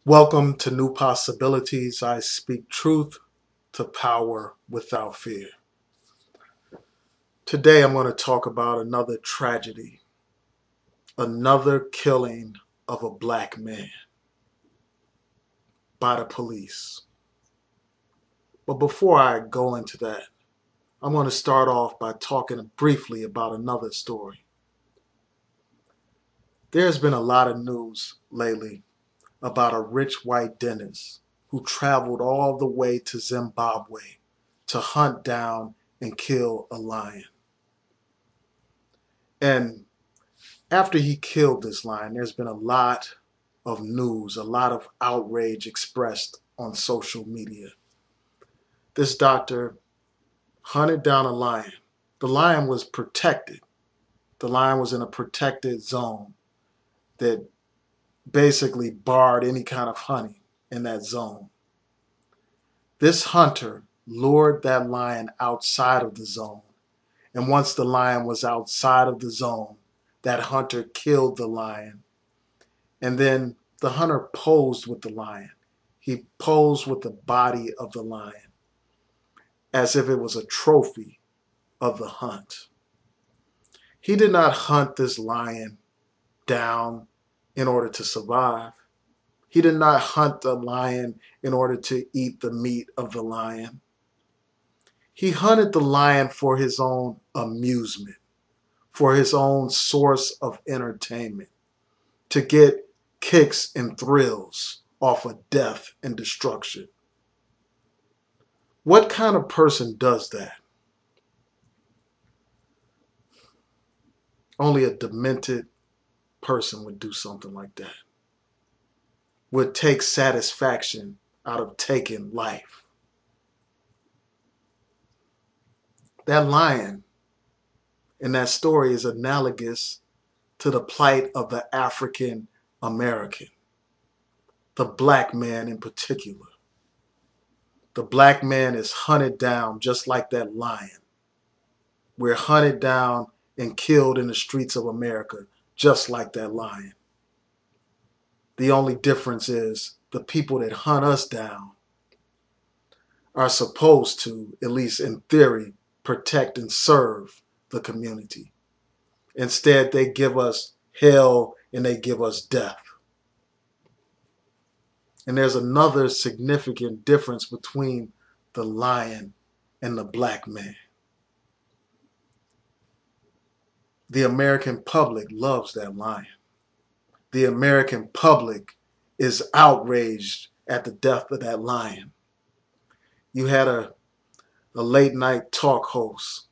Welcome to New Possibilities. I speak truth to power without fear. Today I'm going to talk about another tragedy, another killing of a black man by the police. But before I go into that, I'm going to start off by talking briefly about another story. There's been a lot of news lately about a rich white dentist who traveled all the way to Zimbabwe to hunt down and kill a lion. And after he killed this lion, there's been a lot of news, a lot of outrage expressed on social media. This doctor hunted down a lion. The lion was protected. The lion was in a protected zone that basically barred any kind of hunting in that zone. This hunter lured that lion outside of the zone. And once the lion was outside of the zone, that hunter killed the lion. And then the hunter posed with the lion. He posed with the body of the lion as if it was a trophy of the hunt. He did not hunt this lion down in order to survive. He did not hunt the lion in order to eat the meat of the lion. He hunted the lion for his own amusement, for his own source of entertainment, to get kicks and thrills off of death and destruction. What kind of person does that? Only a demented person would do something like that. Would take satisfaction out of taking life. That lion in that story is analogous to the plight of the African American, the black man in particular. The black man is hunted down just like that lion. We're hunted down and killed in the streets of America just like that lion. The only difference is the people that hunt us down are supposed to, at least in theory, protect and serve the community. Instead, they give us hell and they give us death. And there's another significant difference between the lion and the black man. The American public loves that lion. The American public is outraged at the death of that lion. You had a late night talk host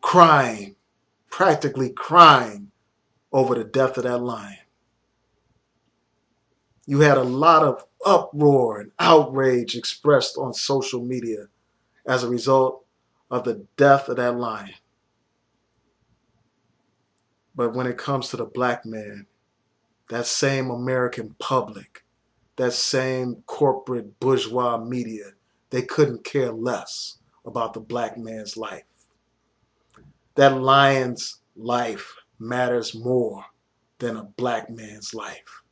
crying, practically crying over the death of that lion. You had a lot of uproar and outrage expressed on social media as a result of the death of that lion. But when it comes to the black man, that same American public, that same corporate bourgeois media, they couldn't care less about the black man's life. That lion's life matters more than a black man's life.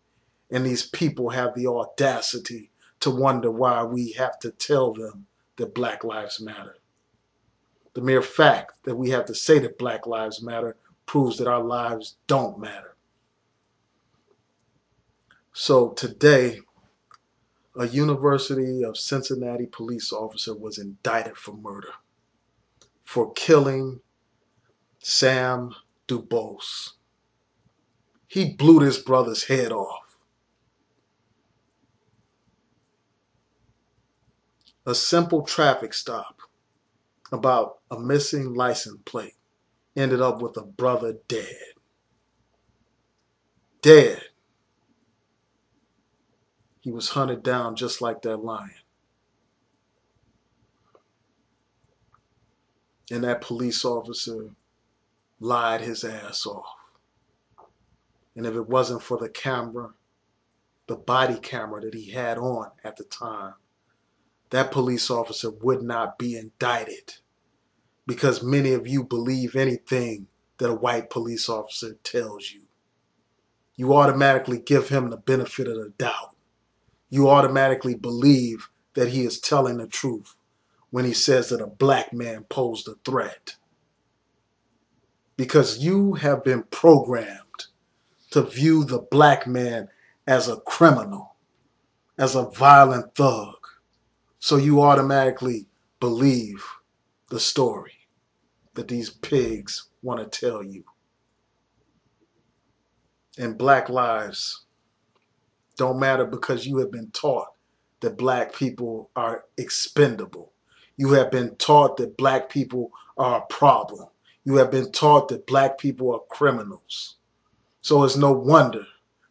And these people have the audacity to wonder why we have to tell them that Black Lives Matter. The mere fact that we have to say that Black Lives Matter proves that our lives don't matter. So today, a University of Cincinnati police officer was indicted for murder, for killing Sam DuBose. He blew this brother's head off. A simple traffic stop about a missing license plate ended up with a brother dead. Dead. He was hunted down just like that lion. And that police officer lied his ass off. And if it wasn't for the camera, the body camera that he had on at the time, that police officer would not be indicted, because many of you believe anything that a white police officer tells you. You automatically give him the benefit of the doubt. you automatically believe that he is telling the truth when he says that a black man posed a threat. Because you have been programmed to view the black man as a criminal, as a violent thug. So you automatically believe the story that these pigs want to tell you. And black lives don't matter because you have been taught that black people are expendable. You have been taught that black people are a problem. You have been taught that black people are criminals. So it's no wonder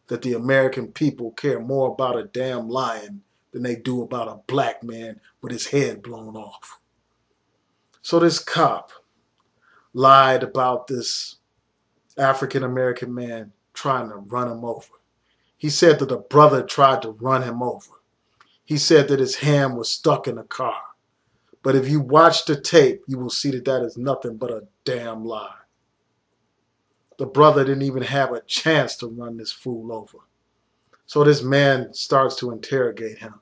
that the American people care more about a damn lion than they do about a black man with his head blown off. So this cop lied about this African American man trying to run him over. He said that a brother tried to run him over. He said that his hand was stuck in the car. But if you watch the tape, you will see that that is nothing but a damn lie. The brother didn't even have a chance to run this fool over. So this man starts to interrogate him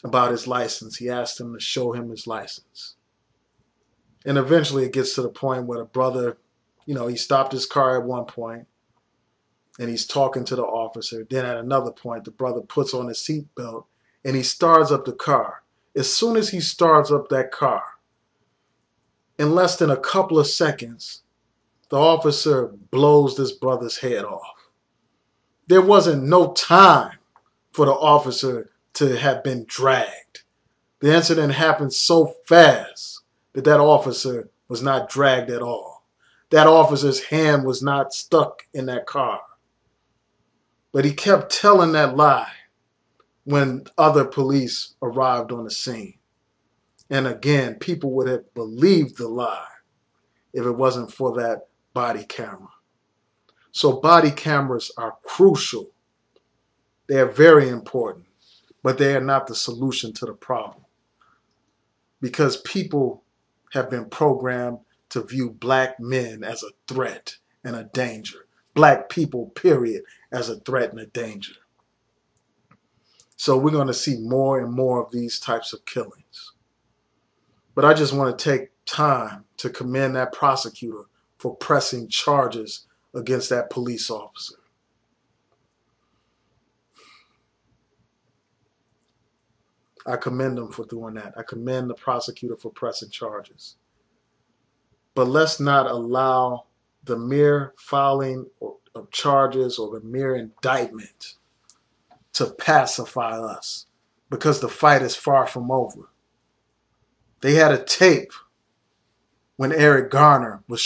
about his license. He asked him to show him his license. And eventually it gets to the point where the brother, he stopped his car at one point and he's talking to the officer. Then at another point, the brother puts on his seatbelt and he starts up the car. As soon as he starts up that car, in less than a couple of seconds, the officer blows this brother's head off. There wasn't no time for the officer to have been dragged. The incident happened so fast that that officer was not dragged at all. That officer's hand was not stuck in that car. But he kept telling that lie when other police arrived on the scene. And again, people would have believed the lie if it wasn't for that body camera. So body cameras are crucial. They are very important, but they are not the solution to the problem. Because people have been programmed to view black men as a threat and a danger. Black people, period, as a threat and a danger. So we're going to see more and more of these types of killings. But I just want to take time to commend that prosecutor for pressing charges against that police officer. I commend him for doing that. I commend the prosecutor for pressing charges. But let's not allow the mere filing of charges or the mere indictment to pacify us, because the fight is far from over. They had a tape when Eric Garner was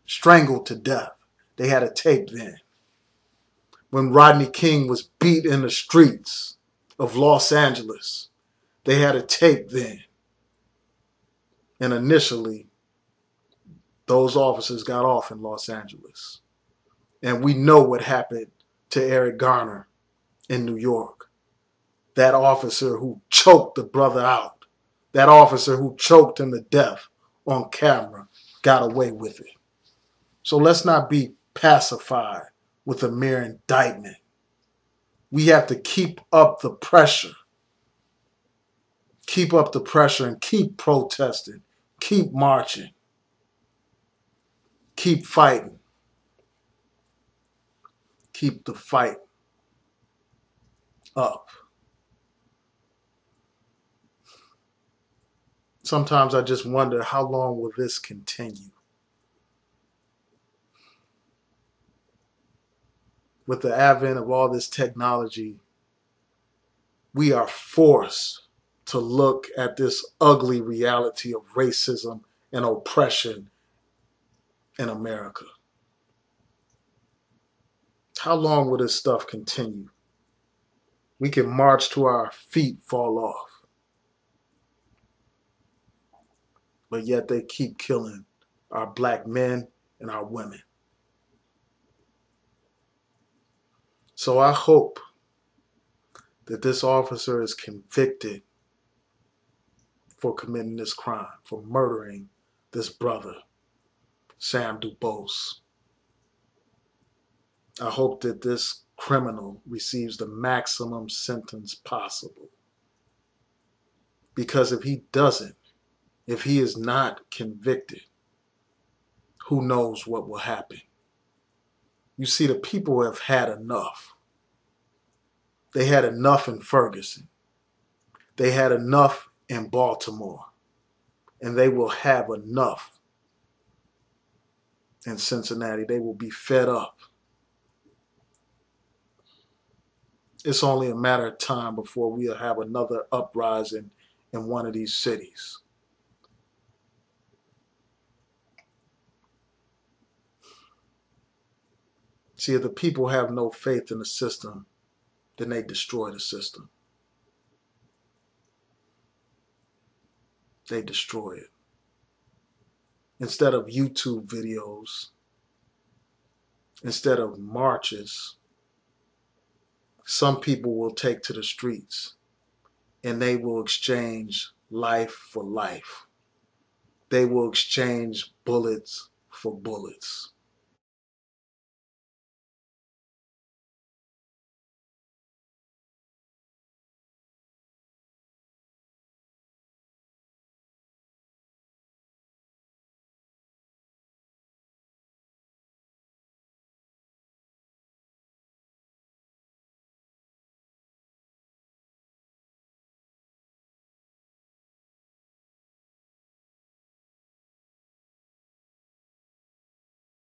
strangled to death. They had a tape then. When Rodney King was beat in the streets of Los Angeles, they had a tape then. And initially, those officers got off in Los Angeles. And we know what happened to Eric Garner in New York. That officer who choked the brother out, that officer who choked him to death on camera, got away with it. So let's not be pacified with a mere indictment. We have to keep up the pressure. Keep up the pressure and keep protesting. Keep marching. Keep fighting. Keep the fight up. Sometimes I just wonder, how long will this continue? With the advent of all this technology, we are forced to look at this ugly reality of racism and oppression in America. How long will this stuff continue? We can march till our feet fall off. But yet they keep killing our black men and our women. So I hope that this officer is convicted for committing this crime, for murdering this brother, Sam DuBose. I hope that this criminal receives the maximum sentence possible. Because if he doesn't, if he is not convicted, who knows what will happen? You see, the people have had enough. They had enough in Ferguson. They had enough in Baltimore. And they will have enough in Cincinnati. They will be fed up. It's only a matter of time before we'll have another uprising in one of these cities. See, if the people have no faith in the system, then they destroy the system. They destroy it. Instead of YouTube videos, instead of marches, some people will take to the streets and they will exchange life for life. They will exchange bullets for bullets.